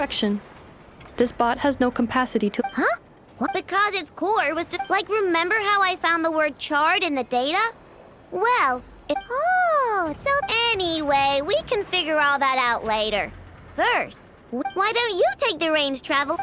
Correction. This bot has no capacity to... Huh? What? Because its core was like, remember how I found the word charred in the data? Well, oh, so anyway, we can figure all that out later. First, why don't you take the reins, Travel?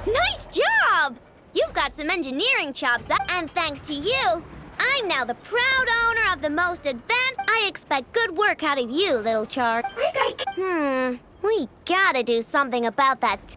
Nice job! You've got some engineering chops, and thanks to you, I'm now the proud owner of the most advanced. I expect good work out of you, little Char. We gotta do something about that.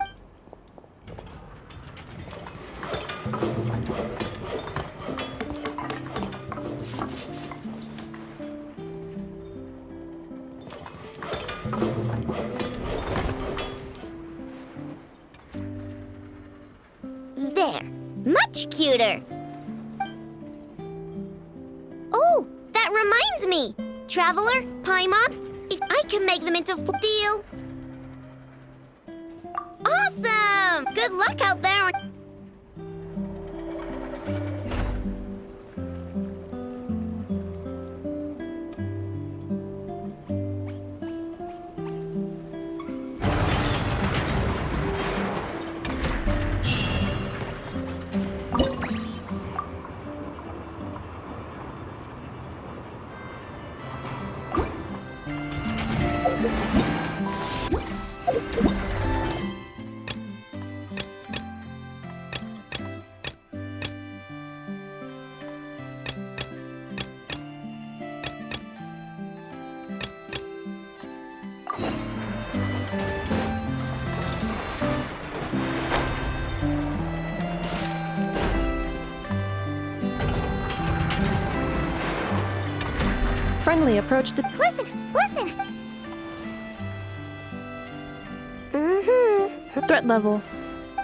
There. Much cuter. Oh, that reminds me. Traveler, Paimon, if I can make them into a deal. Awesome! Good luck out there. Friendly approach to... Listen! Threat level.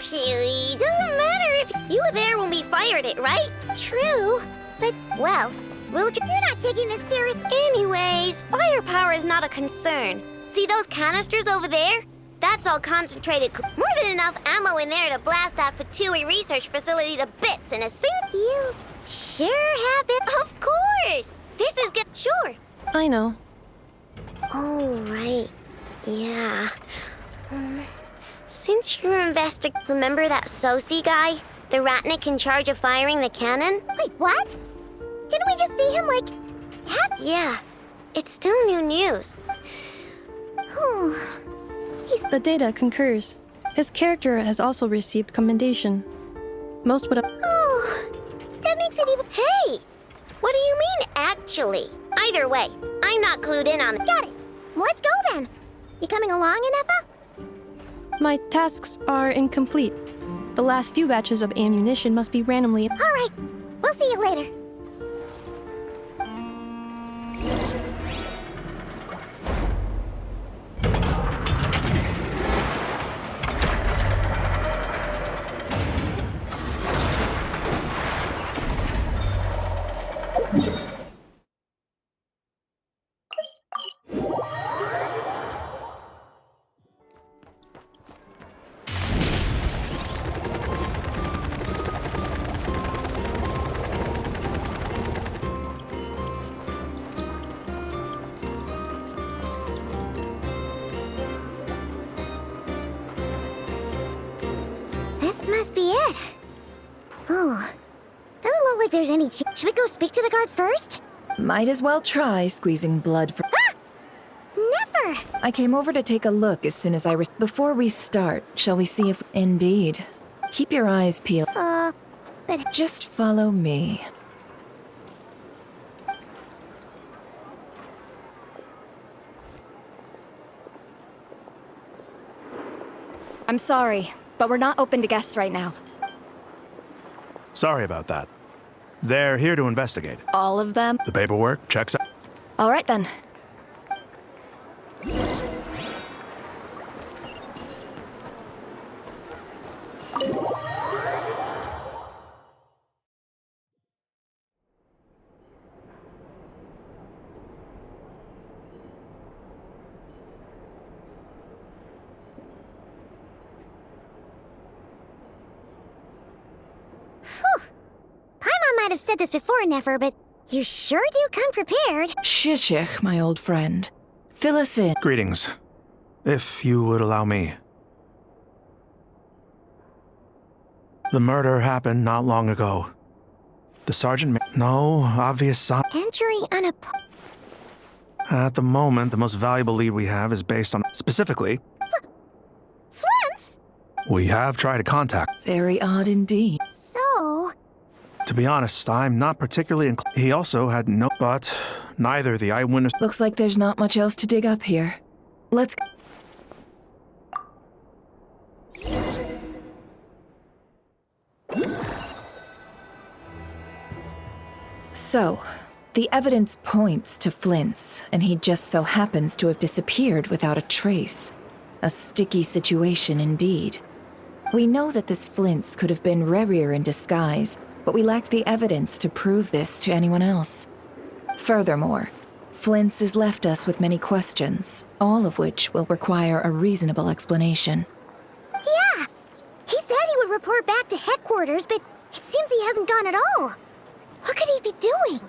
Phew, doesn't matter if you were there when we fired it, right? True, but, well, you're not taking this serious. Anyways, firepower is not a concern. See those canisters over there? That's all concentrated. More than enough ammo in there to blast that Fatui research facility to bits in a single... You sure have it. Of course! This is good. Sure. I know. Oh, right. Yeah. Since you're remember that Sosi guy? The Ratnik in charge of firing the cannon? Wait, what? Didn't we just see him, like... Yeah. It's still new news. The data concurs. His character has also received commendation. Most would have... Oh, that makes it even... Hey! What do you mean, actually? Either way, I'm not clued in on... Got it. Let's go, then. You coming along, Inefa? My tasks are incomplete. The last few batches of ammunition must be randomly... All right. We'll see you later. Must be it. Oh, doesn't look like there's any Should we go speak to the guard first? Might as well try squeezing blood from... Ah! Never! I came over to take a look as soon as I... Before we start, shall we see if... Indeed. Keep your eyes peeled. But... Just follow me. I'm sorry, but we're not open to guests right now. Sorry about that. They're here to investigate. All of them? The paperwork checks out. All right, then. might have said this before, Nefer, but you sure do come prepared. Shishich, my old friend. Fill us in. Greetings. If you would allow me. The murder happened not long ago. The sergeant made no obvious sign. Entering At the moment, the most valuable lead we have is based on... Specifically, Flint's? we have tried to contact. Very odd indeed. So... To be honest, I'm not particularly He also had no... But neither the eyewitness... Looks like there's not much else to dig up here. Let's... So, the evidence points to Flint's, and he just so happens to have disappeared without a trace. A sticky situation indeed. We know that this Flint's could have been Rerir in disguise, but we lack the evidence to prove this to anyone else. Furthermore, Flint's has left us with many questions, all of which will require a reasonable explanation. Yeah! He said he would report back to headquarters, but it seems he hasn't gone at all. What could he be doing?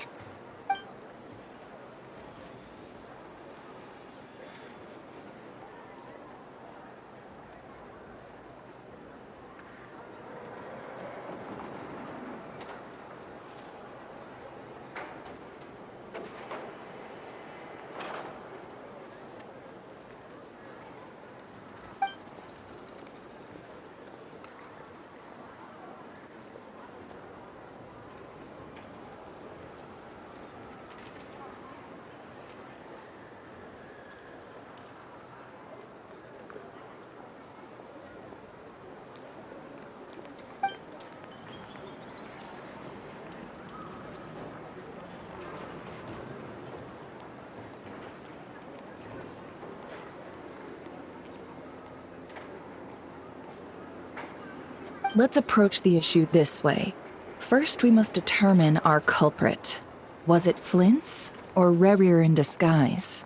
Let's approach the issue this way. First, we must determine our culprit. Was it Flint's or Rerir in disguise?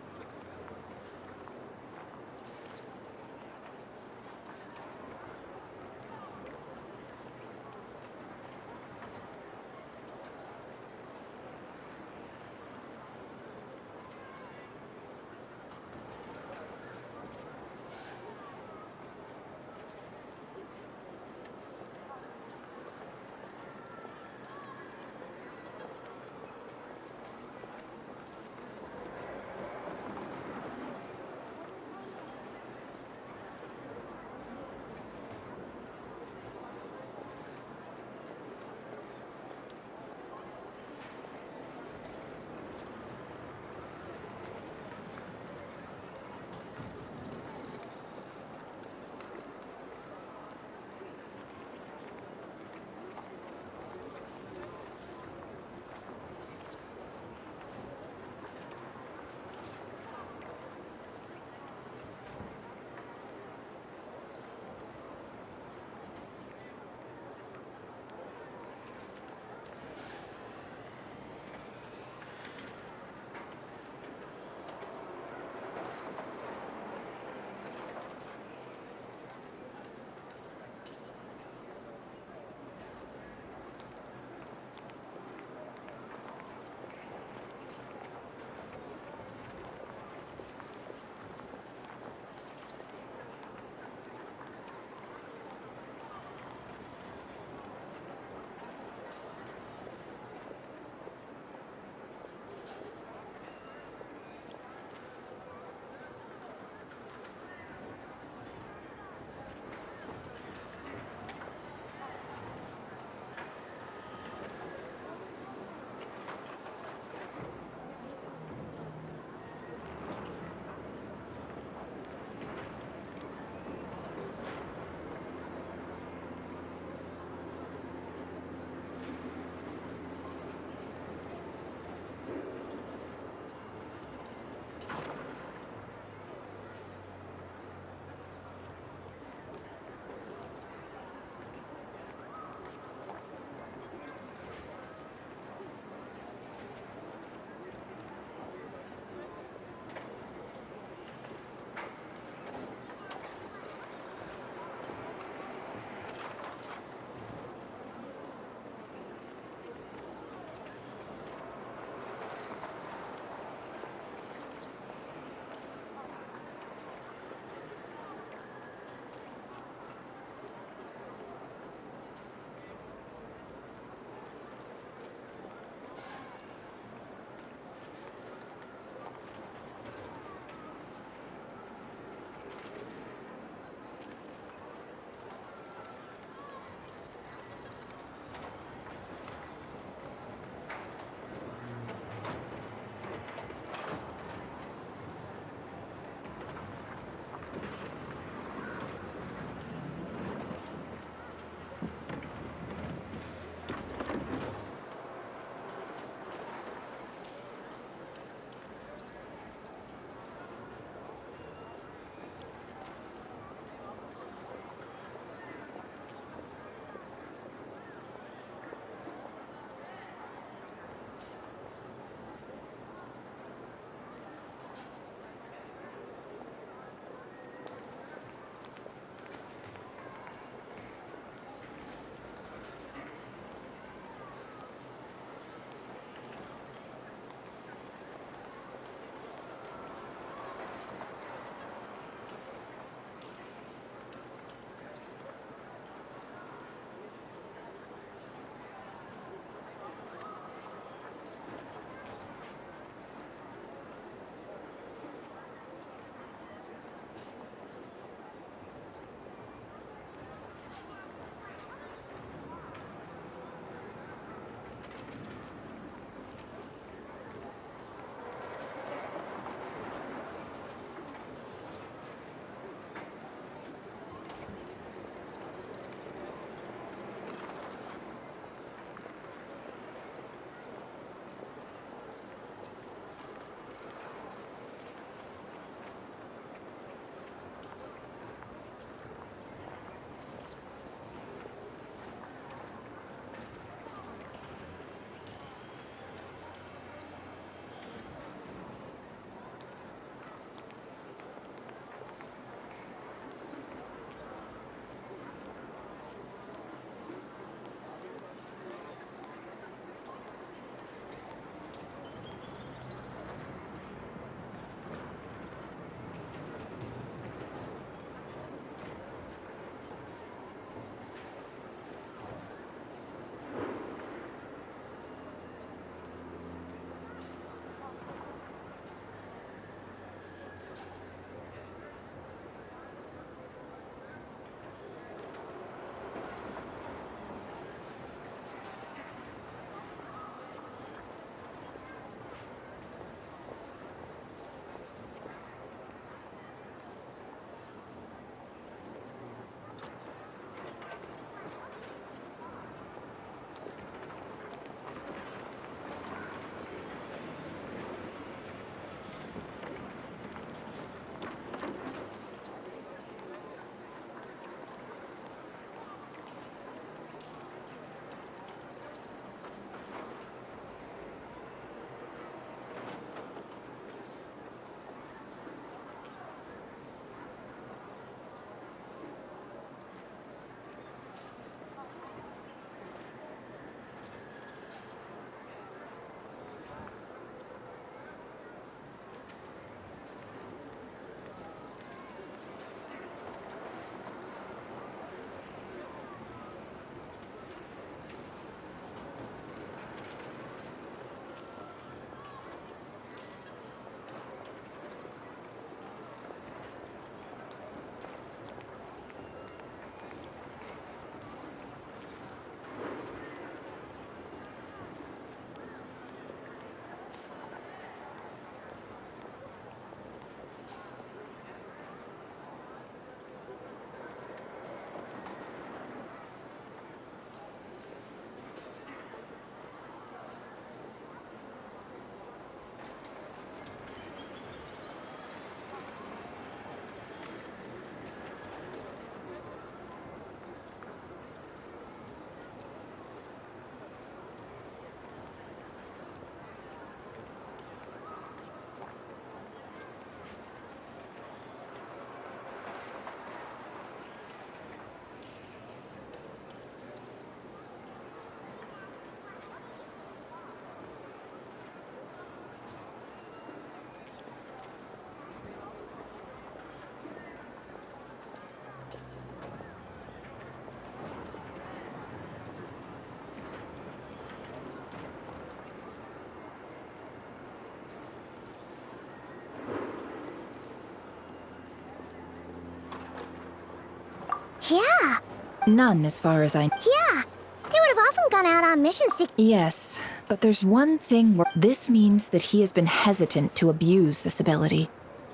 None as far as I... Yeah, they would have often gone out on missions to... Yes, but there's one thing where this means that he has been hesitant to abuse this ability,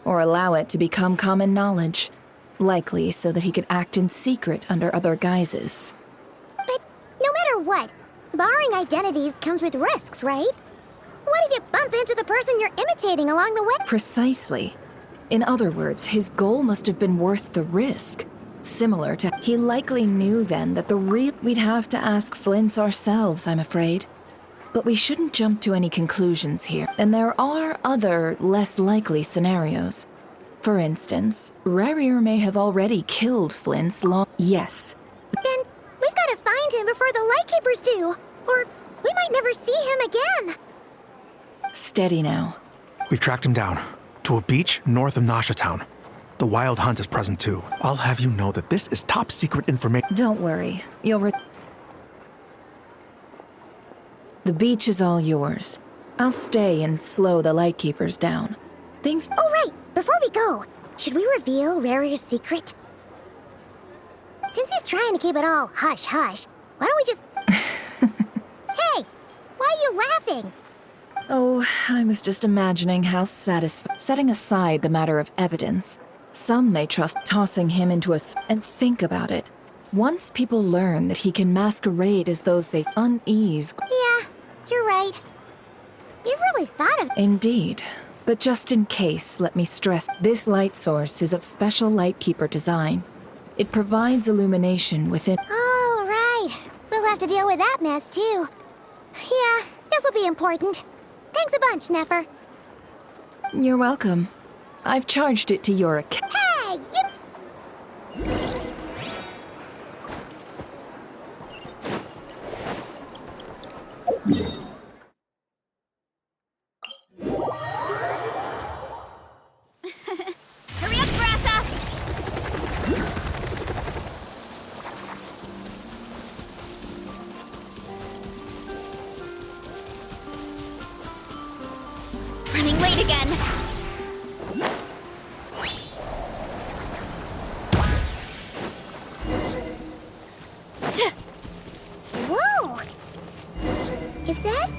or allow it to become common knowledge, likely so that he could act in secret under other guises. But no matter what, borrowing identities comes with risks, right? What if you bump into the person you're imitating along the way? Precisely. In other words, his goal must have been worth the risk. Similar to... He likely knew then that the real... We'd have to ask Flint's ourselves, I'm afraid. But we shouldn't jump to any conclusions here. And there are other, less likely scenarios. For instance, Rarier may have already killed Flint's long... Yes. Then we've got to find him before the Lightkeepers do. Or we might never see him again. Steady now. We've tracked him down to a beach north of Nasha Town. The Wild Hunt is present too. I'll have you know that this is top secret information. Don't worry. The beach is all yours. I'll stay and slow the Lightkeepers down. Things... Oh, right. Before we go, should we reveal Rarier's secret? Since he's trying to keep it all hush-hush, why don't we just... Hey! Why are you laughing? Oh, I was just imagining how satisfying... Setting aside the matter of evidence, some may trust tossing him into a... And think about it. Once people learn that he can masquerade as those they unease... Yeah, you're right. You've really thought of... Indeed. But just in case, let me stress, this light source is of special Lightkeeper design. It provides illumination within... Oh, right. We'll have to deal with that mess, too. Yeah, this'll be important. Thanks a bunch, Nefer. You're welcome. I've charged it to your account. Hey, you... Hurry up, Brassa! Running late again. Whoa! Is that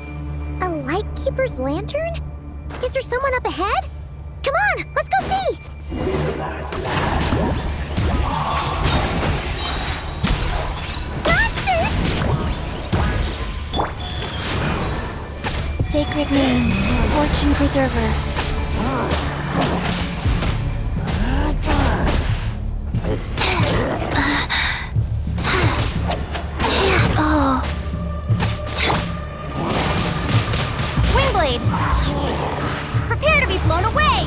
a Lightkeeper's lantern? Is there someone up ahead? Come on, let's go see! Monsters! Sacred name, Fortune Preserver. Oh. Wingblade! Prepare to be blown away!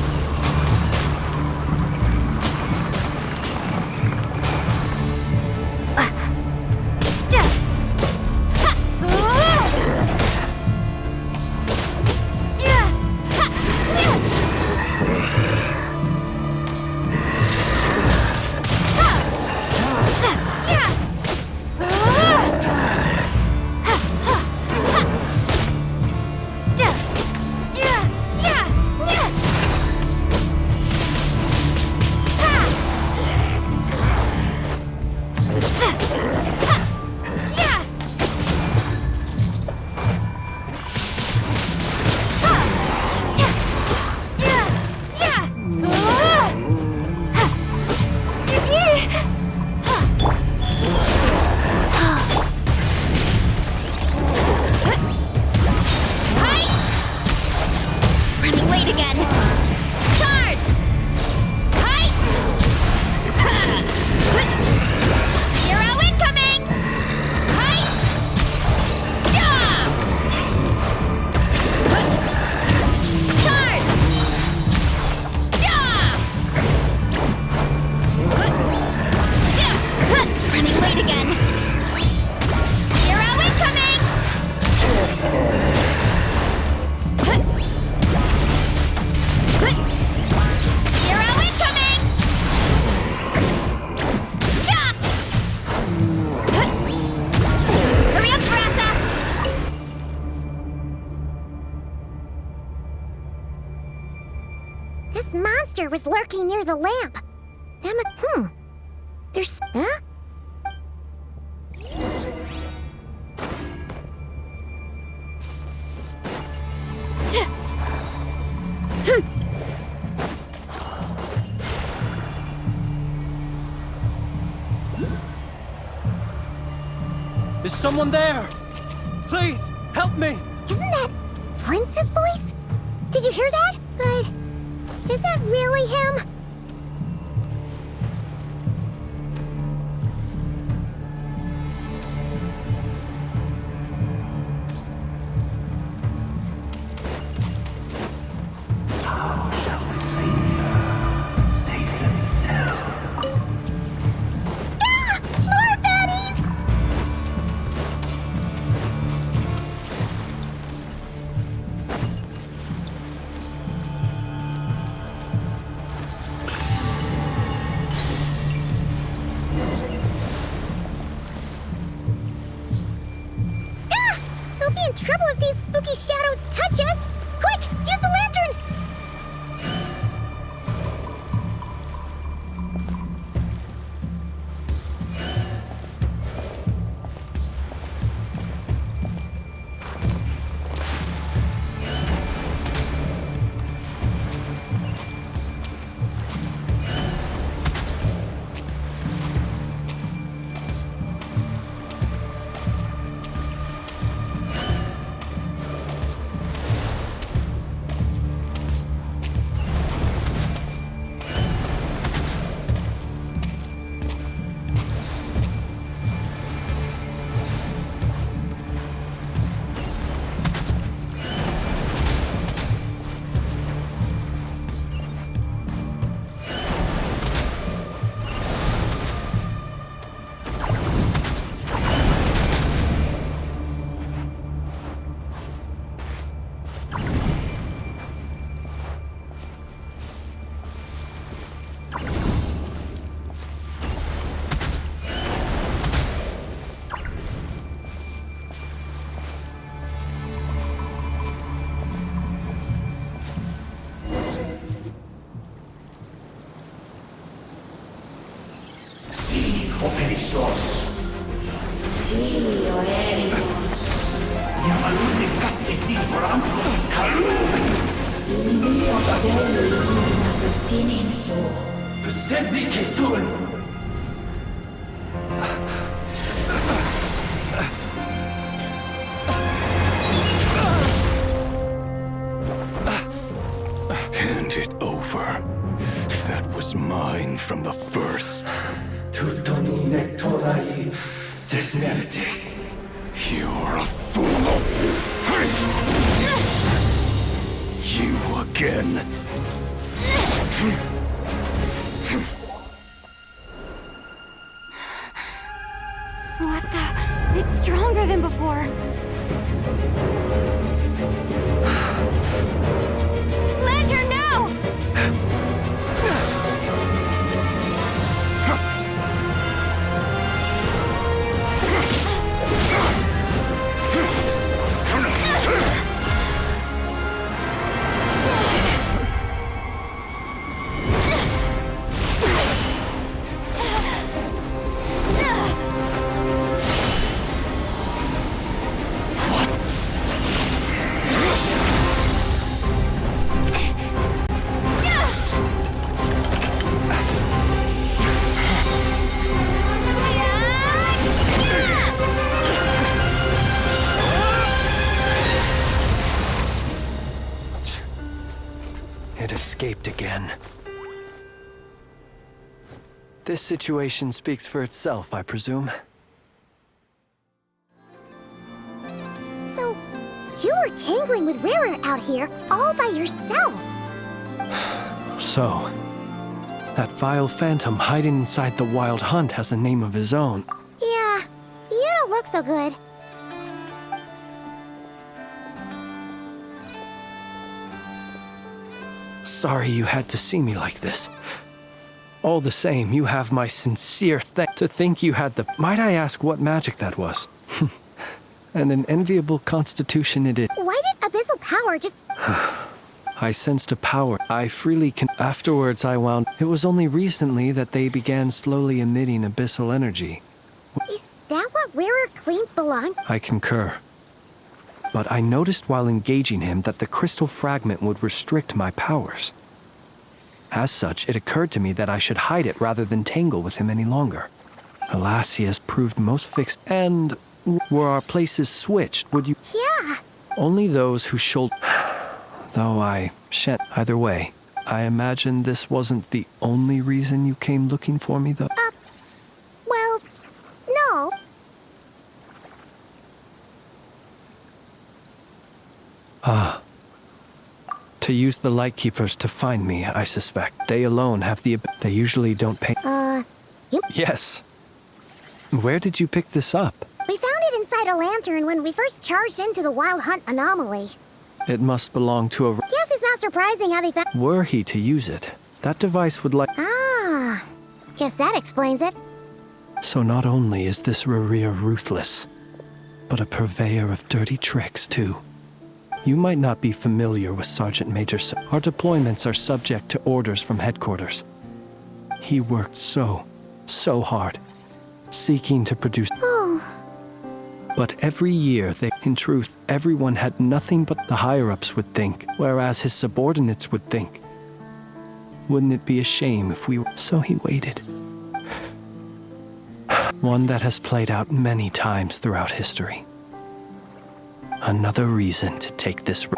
monster was lurking near the lamp. There's... Huh? Is someone there? Please, help me! Isn't that Flince's voice? Did you hear that? But is that really him? More baddies! We'll be in trouble if these spooky shadows touch us! Quick, use the lantern! Operissos. Filio Erimos. Yamalune sattesi forambos kalum. Inio sellu sininso. Besenvi kestun. Hand it over. That was mine from the first. Tutoni nectorai desnevite. You're a fool. You again. What the? It's stronger than before. Lantern, now! It escaped again. This situation speaks for itself, I presume. So, you were tangling with Rarer out here all by yourself. So, that vile phantom hiding inside the Wild Hunt has a name of his own. Yeah, you don't look so good. Sorry you had to see me like this. All the same, you have my sincere thanks to think you had the... Might I ask what magic that was? And an enviable constitution it is. Why did Abyssal Power just... I sensed a power I freely can... Afterwards I wound... It was only recently that they began slowly emitting abyssal energy. Is that what Rarer claimed belonged? I concur. But I noticed while engaging him that the crystal fragment would restrict my powers. As such, it occurred to me that I should hide it rather than tangle with him any longer. Alas, he has proved most fixed, and Were our places switched, would you? Yeah. Only those who shoulder. Though I shan't. Either way, I imagine this wasn't the only reason you came looking for me, though. Well, no. To use the Lightkeepers to find me, I suspect. They alone have the. They usually don't pay. Yes. Where did you pick this up? We found it inside a lantern when we first charged into the Wild Hunt anomaly. It must belong to a. Guess it's not surprising how they found. Were he to use it, that device would like. Ah, guess that explains it. So not only is this Rerir ruthless, but a purveyor of dirty tricks, too. You might not be familiar with Sergeant Major. Our deployments are subject to orders from headquarters. He worked so hard, seeking to produce. But every year, in truth, everyone had nothing but the higher-ups would think, whereas his subordinates would think. Wouldn't it be a shame if we were... So he waited. One that has played out many times throughout history. Another reason to take this...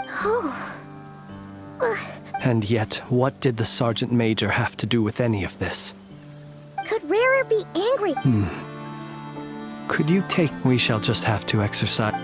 And yet, what did the Sergeant Major have to do with any of this? Could Rarer be angry? Could you take... We shall just have to exercise...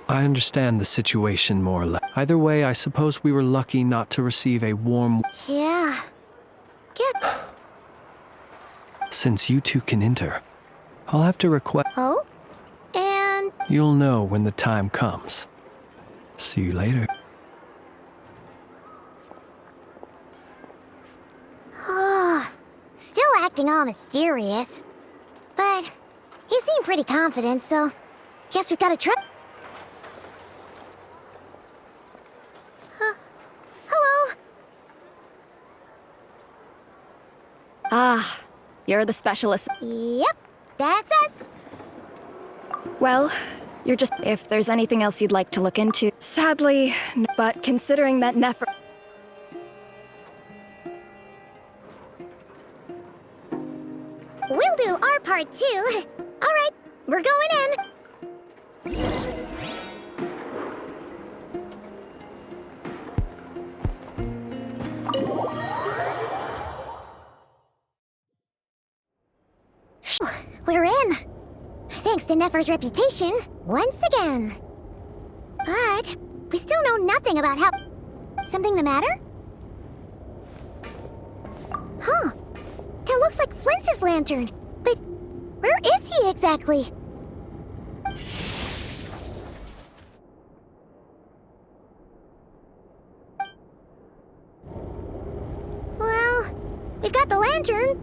I understand the situation more or less. Either way, I suppose we were lucky not to receive a warm... Yeah. Since you two can enter, I'll have to request... Oh? And... You'll know when the time comes. See you later. Still acting all mysterious. But he seemed pretty confident, so... Guess we gotta try... Hello? Ah, you're the specialist. Yep, that's us. Well, you're just... If there's anything else you'd like to look into. Sadly, but considering that Nefer... We'll do our part too. All right, we're going in. We're in. Thanks to Nefer's reputation, once again. But we still know nothing about how... Something the matter? Huh. That looks like Flince's lantern. But where is he exactly? Well, we've got the lantern.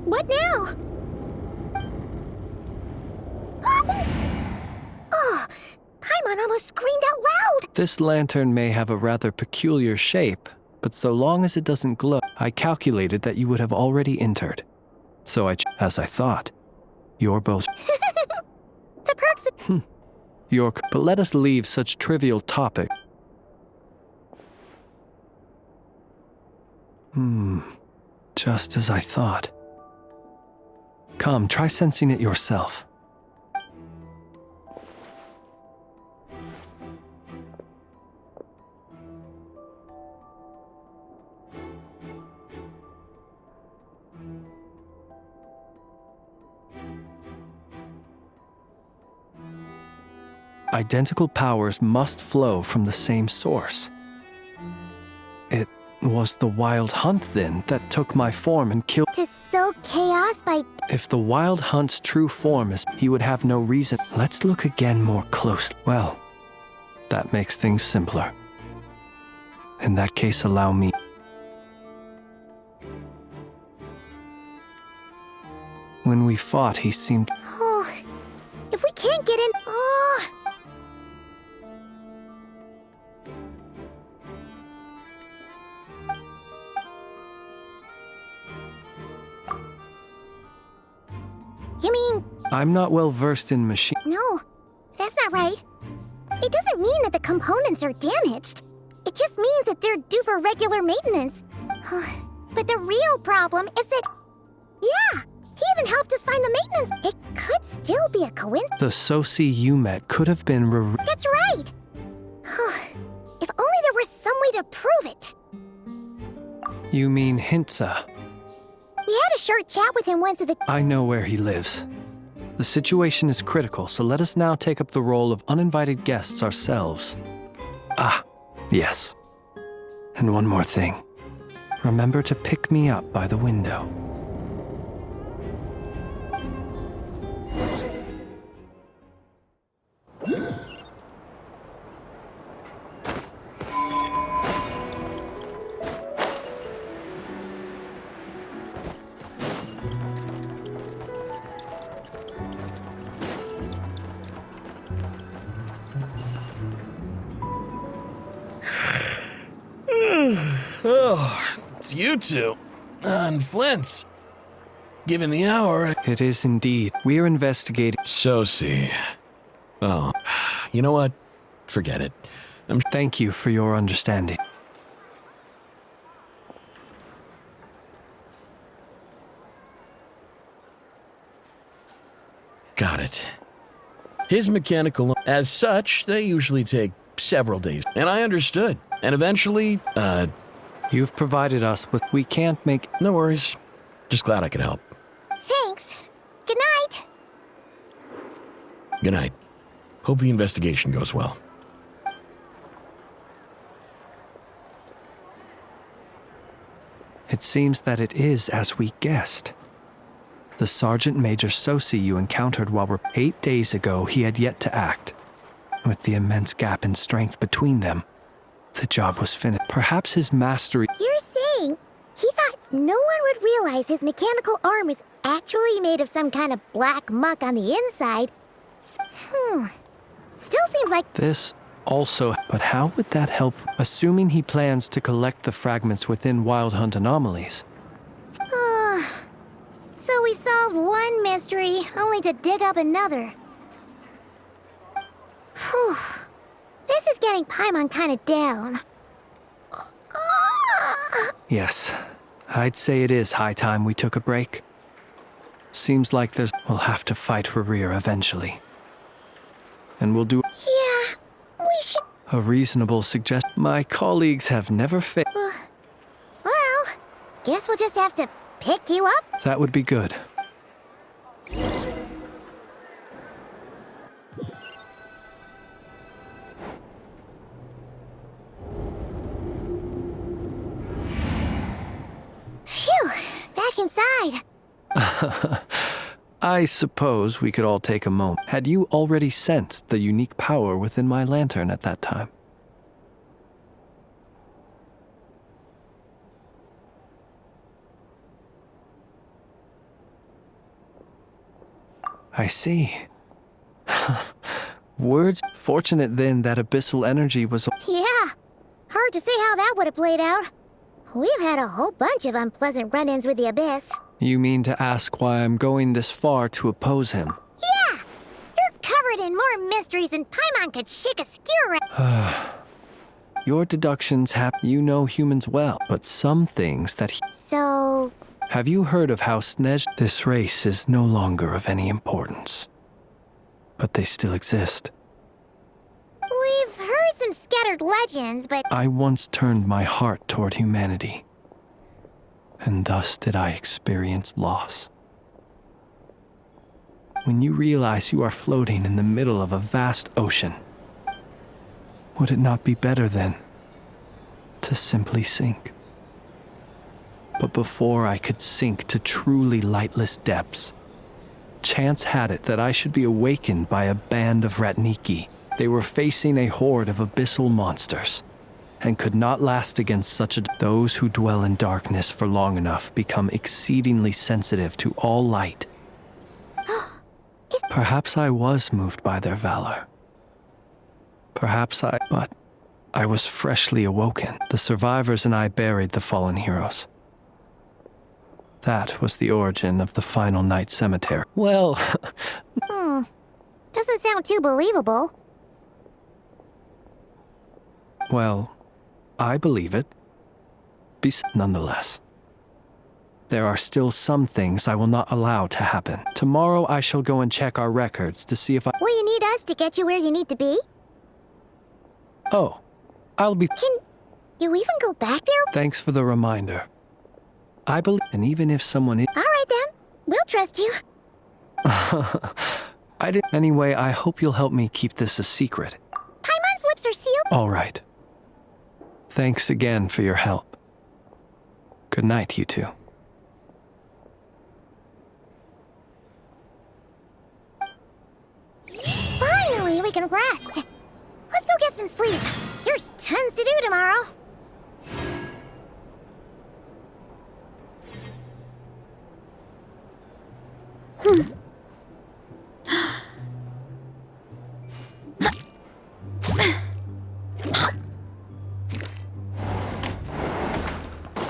What now? Oh, Paimon almost screamed out loud. This lantern may have a rather peculiar shape, but so long as it doesn't glow, I calculated that you would have already entered. So as I thought, you're both... The perks of... But let us leave such trivial topic. Just as I thought. Come, try sensing it yourself. Identical powers must flow from the same source. Was the wild hunt, then, that took my form and killed? To sow chaos by... If the wild hunt's true form is, he would have no reason. Let's look again more closely. Well, that makes things simpler. In that case, allow me. When we fought, he seemed... Oh, if we can't get in... Oh... You mean... I'm not well versed in machine... No, that's not right. It doesn't mean that the components are damaged. It just means that they're due for regular maintenance. But the real problem is that... Yeah, he even helped us find the maintenance. It could still be a coincidence. The Soci you met could have been... That's right. If only there was some way to prove it. You mean Hintsa? We had a short chat with him once at the... I know where he lives. The situation is critical, so let us now take up the role of uninvited guests ourselves. Ah, yes. And one more thing. Remember to pick me up by the window. Oh, it's you two. On Flint's. Given the hour... It is indeed. We are investigating... Soci. Oh, you know what? Forget it. Thank you for your understanding. Got it. His mechanical... As such, they usually take several days. And I understood. And eventually, You've provided us with... We can't make... No worries. Just glad I could help. Thanks. Good night. Good night. Hope the investigation goes well. It seems that it is as we guessed. The Sergeant Major Soci you encountered while we're 8 days ago, he had yet to act. With the immense gap in strength between them, the job was finished. Perhaps his mastery... You're saying he thought no one would realize his mechanical arm was actually made of some kind of black muck on the inside? Still seems like... This also... But how would that help? Assuming he plans to collect the fragments within Wild Hunt anomalies. So we solved one mystery, only to dig up another. Whew. This is getting Paimon kind of down. Yes, I'd say it is high time we took a break. Seems like we'll have to fight Rear eventually. And we'll do... Yeah, we should... A reasonable suggestion. My colleagues have never failed. Well, guess we'll just have to pick you up? That would be good. Phew, back inside. I suppose we could all take a moment. Had you already sensed the unique power within my lantern at that time? I see. Words. Fortunate then that abyssal energy was... Yeah, hard to say how that would have played out. We've had a whole bunch of unpleasant run-ins with the Abyss. You mean to ask why I'm going this far to oppose him? Yeah! You're covered in more mysteries than Paimon could shake a skewer at. Your deductions have... You know humans well, but some things that... So... Have you heard of how Snej... This race is no longer of any importance. But they still exist. We've heard some scattered legends, but... I once turned my heart toward humanity. And thus did I experience loss. When you realize you are floating in the middle of a vast ocean, would it not be better then to simply sink? But before I could sink to truly lightless depths, chance had it that I should be awakened by a band of Ratniki. They were facing a horde of abyssal monsters, and could not last against such a... Those who dwell in darkness for long enough become exceedingly sensitive to all light. Perhaps I was moved by their valor. But I was freshly awoken. The survivors and I buried the fallen heroes. That was the origin of the final night cemetery. Well, Doesn't sound too believable. well, I believe it. Nonetheless, there are still some things I will not allow to happen. Tomorrow I shall go and check our records to see if I... Will you need us to get you where you need to be? Oh, I'll be... Can you even go back there? Thanks for the reminder. I believe... And even if someone... All right then. We'll trust you. I did... Anyway, I hope you'll help me keep this a secret. Paimon's lips are sealed. All right. Thanks again for your help. Good night, you two. Finally, we can rest. Let's go get some sleep. There's tons to do tomorrow.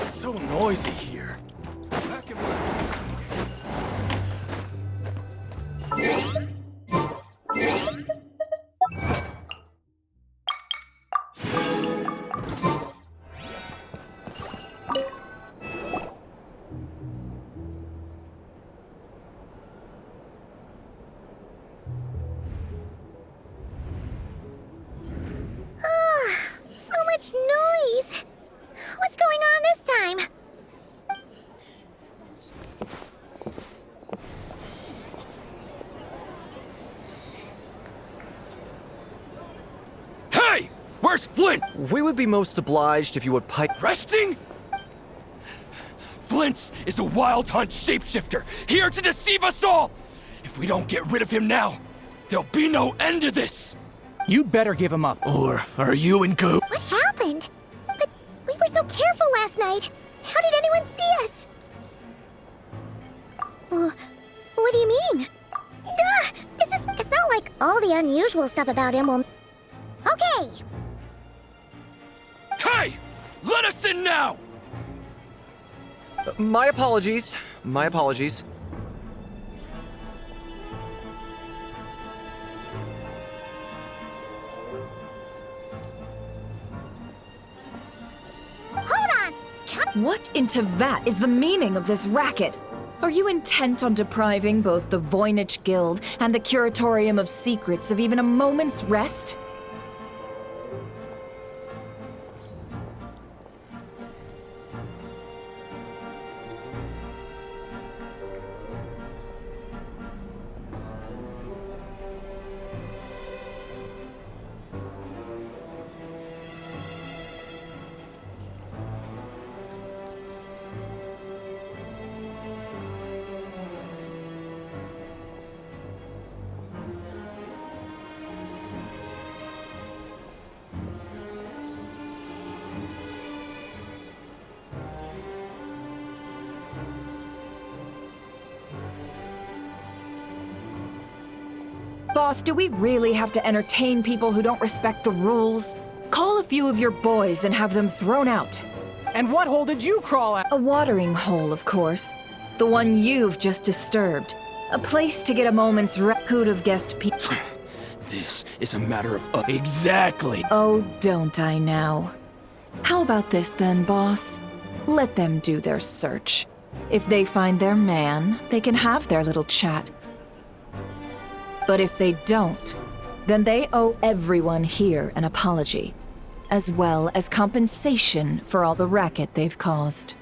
So noisy here. Back in So much noise. What's going on this time? Hey! Where's Flint? We would be most obliged if you would pipe. Resting? Flint is a wild hunt shapeshifter, here to deceive us all! If we don't get rid of him now, there'll be no end to this! You'd better give him up. Or are you in cahoots? What happened? But we were so careful last night. How did anyone see us? What do you mean? Duh! It's not like all the unusual stuff about him will... Okay! Hey! Let us in now! My apologies. My apologies. Hold on! What in Tevat is the meaning of this racket? Are you intent on depriving both the Voynich Guild and the Curatorium of Secrets of even a moment's rest? Boss, do we really have to entertain people who don't respect the rules? Call a few of your boys and have them thrown out. And what hole did you crawl at? A watering hole, of course. The one you've just disturbed. A place to get a moment's rest. Who'd have guessed people? This is a matter of... Exactly! Oh, don't I now? How about this then, boss? Let them do their search. If they find their man, they can have their little chat. But if they don't, then they owe everyone here an apology, as well as compensation for all the racket they've caused.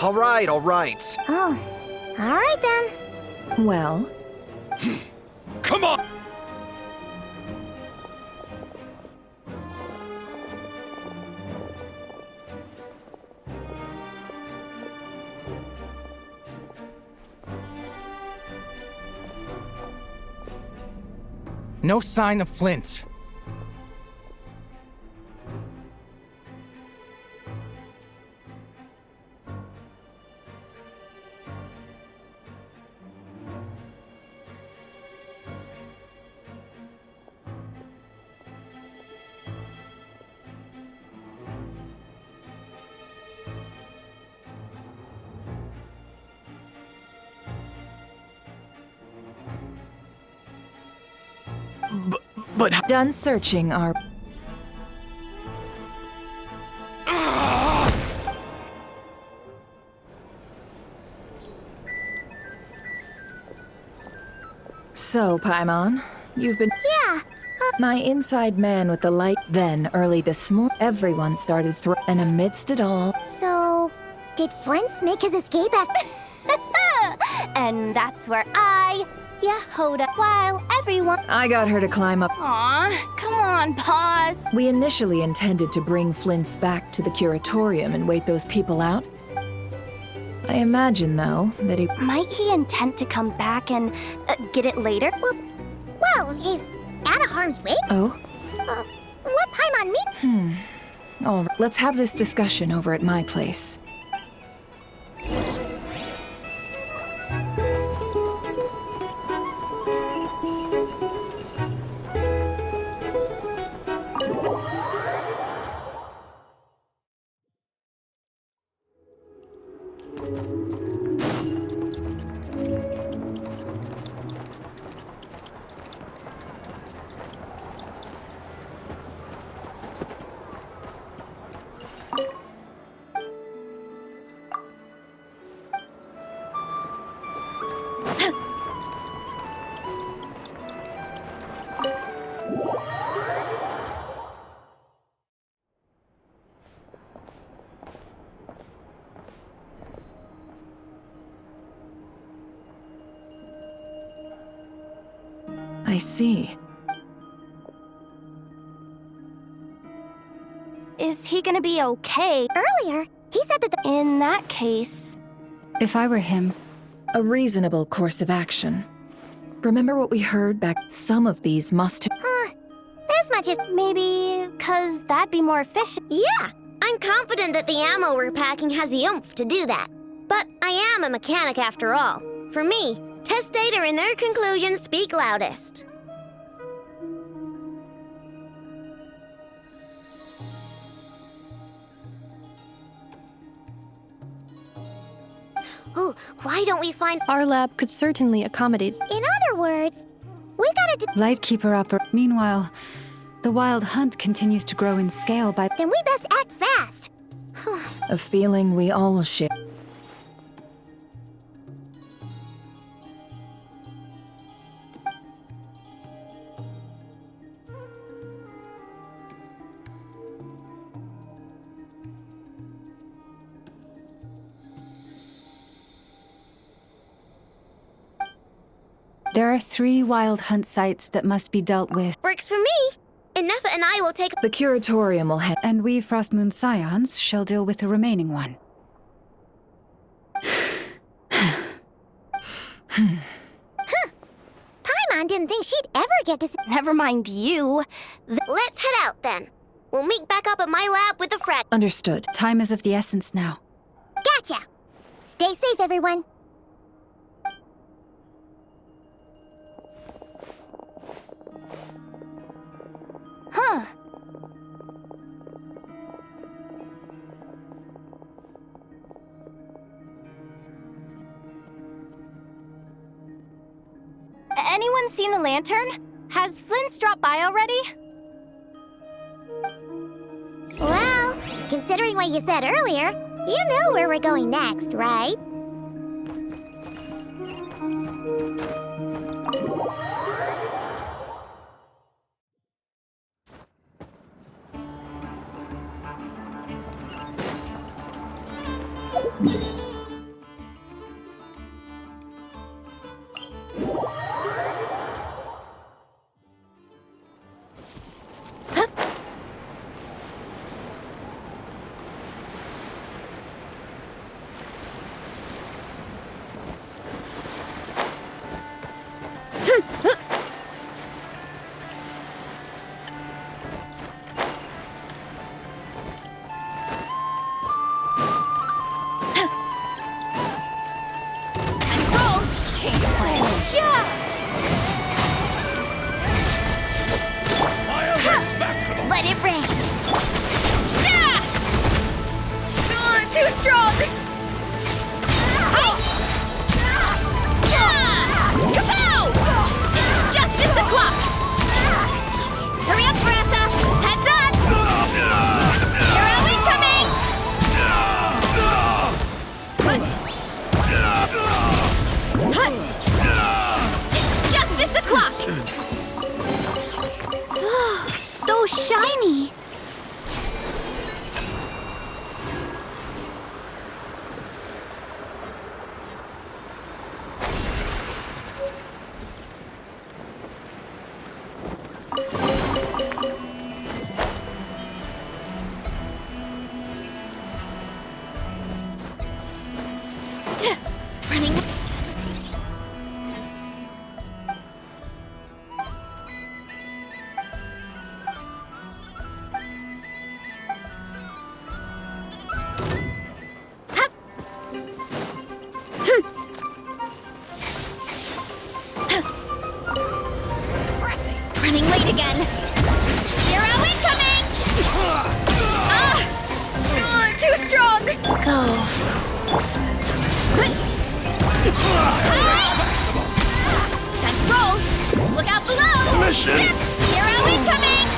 All right, all right. Oh, all right then. Well, Come on! No sign of Flint. But done searching our... So, Paimon, you've been... Yeah. My inside man with the light. Then, early this morning, everyone started and amidst it all... So, did Flint's make his escape after? And that's where Yehoda, while everyone... I got her to climb up. Aw, come on, pause. We initially intended to bring Flint's back to the curatorium and wait those people out. I imagine, though, that he... Might he intend to come back and get it later? Well, he's out of harm's way. Oh? Let Paimon meet... All right, let's have this discussion over at my place. I see. Is he gonna be okay? Earlier, he said that in that case... If I were him, A reasonable course of action. Remember what we heard back? Some of these must... As much as... Maybe... 'cause that'd be more efficient. Yeah! I'm confident that the ammo we're packing has the oomph to do that. But I am a mechanic after all. For me, test data and their conclusions speak loudest. Oh, why don't we find... our lab could certainly accommodate. In other words, we gotta... Lightkeeper opera. Meanwhile, the wild hunt continues to grow in scale by... Then we best act fast. A feeling we all share. There are 3 wild hunt sites that must be dealt with. Works for me. Enough and I will take... The curatorium will have... And we Frostmoon Scions shall deal with the remaining one. Paimon didn't think she'd ever get to... Never mind you. Let's head out then. We'll meet back up at my lab with the frag... Understood. Time is of the essence now. Gotcha! Stay safe, everyone. Huh. Anyone seen the lantern? Has Flint's dropped by already? Well, considering what you said earlier, you know where we're going next, right? Running. Running late again. Hero incoming! Too strong! Go. Time to roll. Look out below! Mission! Hero incoming!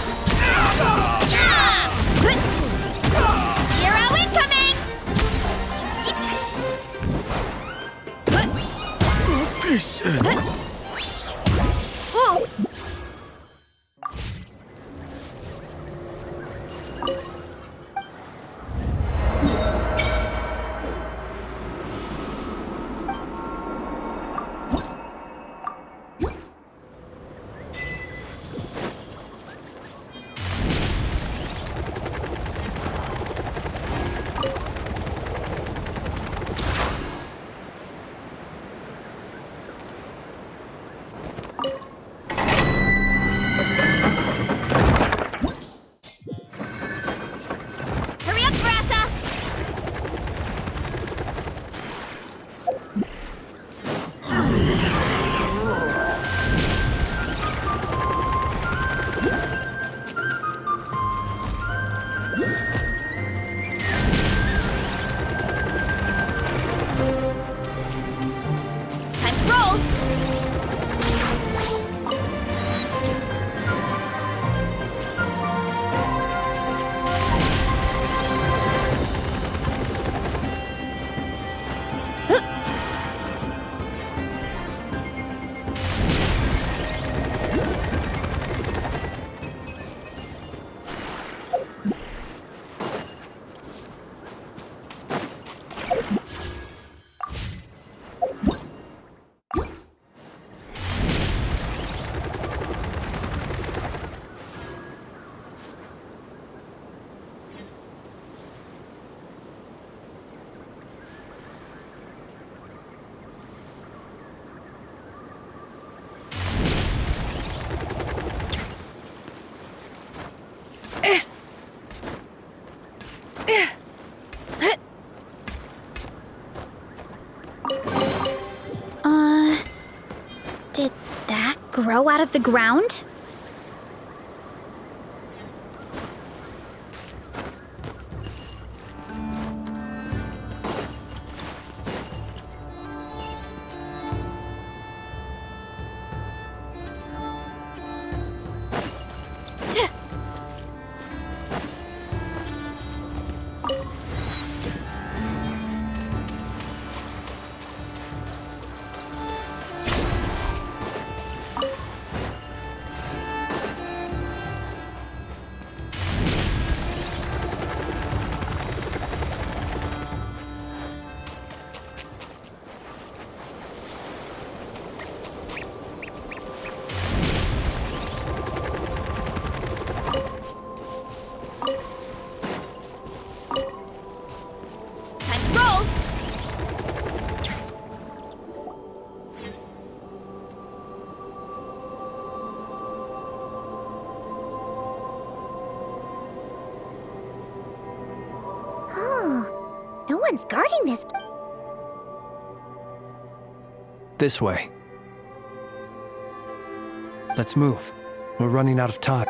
Hero incoming! Whoa. Hurry up, Brassa! Time to roll! Did that grow out of the ground? Time to roll! No one's guarding this. This way. Let's move. We're running out of time.